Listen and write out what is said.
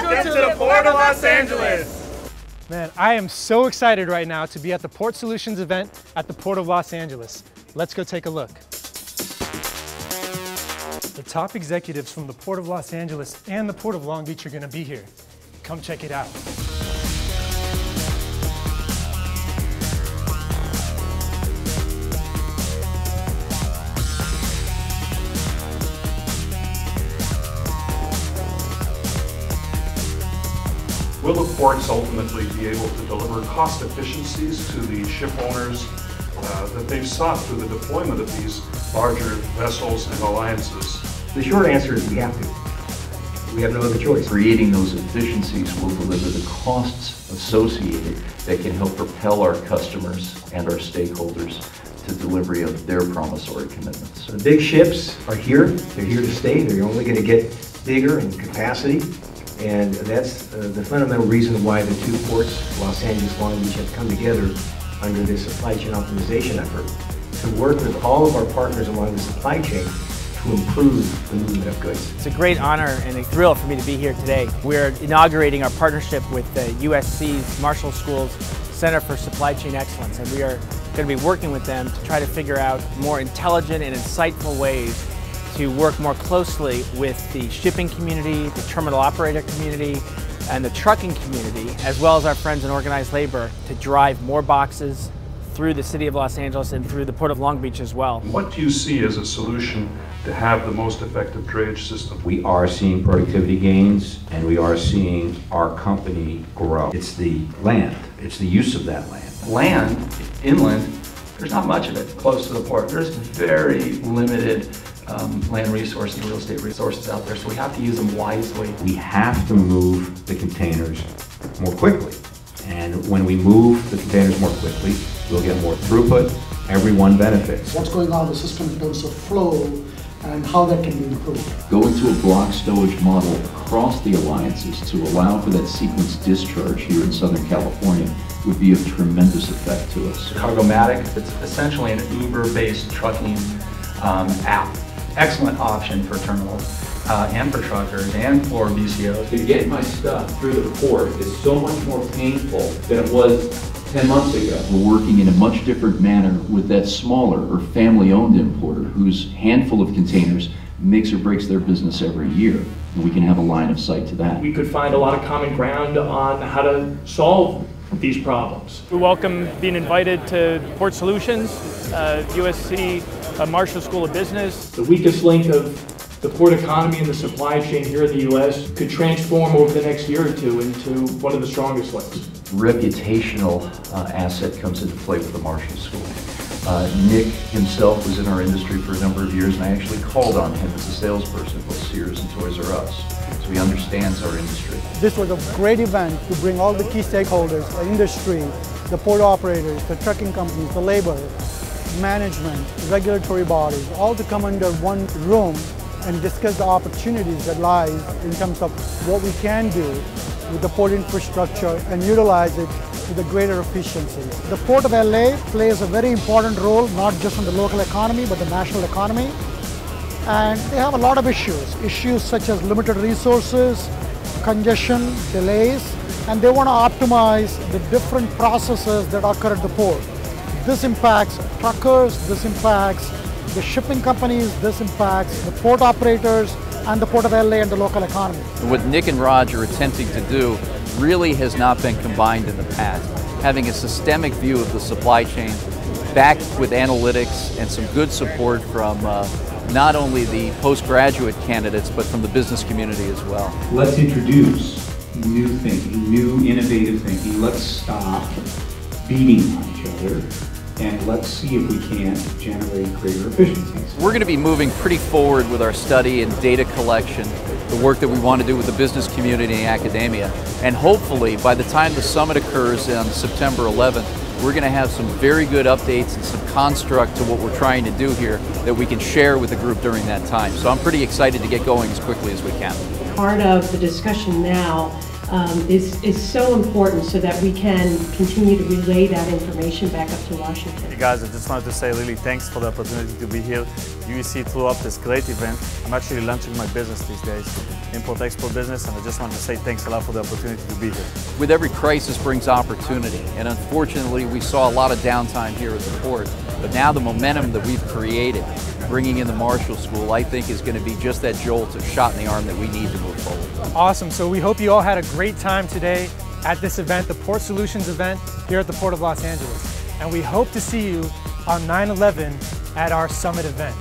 Welcome to the Port of Los Angeles. Man, I am so excited right now to be at the Port Solutions event at the Port of Los Angeles. Let's go take a look. The top executives from the Port of Los Angeles and the Port of Long Beach are going to be here. Come check it out. Will the ports ultimately be able to deliver cost efficiencies to the ship owners that they've sought through the deployment of these larger vessels and alliances? The short answer is we have to. We have no other choice. Creating those efficiencies will deliver the costs associated that can help propel our customers and our stakeholders to delivery of their promissory commitments. So the big ships are here. They're here to stay. They're only going to get bigger in capacity. And that's the fundamental reason why the two ports, Los Angeles, Long Beach, have come together under this supply chain optimization effort to work with all of our partners along the supply chain to improve the movement of goods. It's a great honor and a thrill for me to be here today. We're inaugurating our partnership with the USC's Marshall School's Center for Supply Chain Excellence, and we are going to be working with them to try to figure out more intelligent and insightful ways to work more closely with the shipping community, the terminal operator community, and the trucking community, as well as our friends in organized labor, to drive more boxes through the city of Los Angeles and through the Port of Long Beach as well. What do you see as a solution to have the most effective drayage system? We are seeing productivity gains, and we are seeing our company grow. It's the land, it's the use of that land. Land, inland, there's not much of it close to the port. There's very limited land resources and real estate resources out there, so we have to use them wisely. We have to move the containers more quickly. And when we move the containers more quickly, we'll get more throughput, everyone benefits. What's going on in the system in terms of flow and how that can be improved. Going to a block stowage model across the alliances to allow for that sequence discharge here in Southern California would be of tremendous effect to us. Cargomatic, it's essentially an Uber-based trucking app. Excellent option for terminals and for truckers and for BCOs. To get my stuff through the port is so much more painful than it was 10 months ago. We're working in a much different manner with that smaller or family-owned importer whose handful of containers makes or breaks their business every year. And we can have a line of sight to that. We could find a lot of common ground on how to solve these problems. We welcome being invited to Port Solutions, USC Marshall School of Business. The weakest link of the port economy and the supply chain here in the U.S. could transform over the next year or two into one of the strongest links. Reputational asset comes into play with the Marshall School. Nick himself was in our industry for a number of years, and I actually called on him as a salesperson for Sears and Toys R Us. So he understands our industry. This was a great event to bring all the key stakeholders, the industry, the port operators, the trucking companies, the labor, management, regulatory bodies, all to come under one room and discuss the opportunities that lies in terms of what we can do with the port infrastructure and utilize it with a greater efficiency. The Port of LA plays a very important role, not just in the local economy, but the national economy. And they have a lot of issues such as limited resources, congestion, delays, and they want to optimize the different processes that occur at the port. This impacts truckers, this impacts the shipping companies, this impacts the port operators and the Port of LA and the local economy. What Nick and Raj are attempting to do really has not been combined in the past. Having a systemic view of the supply chain, backed with analytics and some good support from not only the postgraduate candidates, but from the business community as well. Let's introduce new thinking, new innovative thinking. Let's stop beating on each other, and let's see if we can generate greater efficiencies. We're going to be moving pretty forward with our study and data collection, the work that we want to do with the business community and academia. And hopefully, by the time the summit occurs on September 11th, we're going to have some very good updates and some construct to what we're trying to do here that we can share with the group during that time. So I'm pretty excited to get going as quickly as we can. part of the discussion now is so important so that we can continue to relay that information back up to Washington. Hey guys, I just wanted to say really thanks for the opportunity to be here. UEC threw up this great event. I'm actually launching my business these days, import-export business, and I just wanted to say thanks a lot for the opportunity to be here. With every crisis brings opportunity, and unfortunately we saw a lot of downtime here at the port, but now the momentum that we've created, bringing in the Marshall School, I think is going to be just that jolt of shot in the arm that we need to move forward. Awesome, so we hope you all had a great time today at this event, the Port Solutions event here at the Port of Los Angeles. And we hope to see you on 9/11 at our summit event.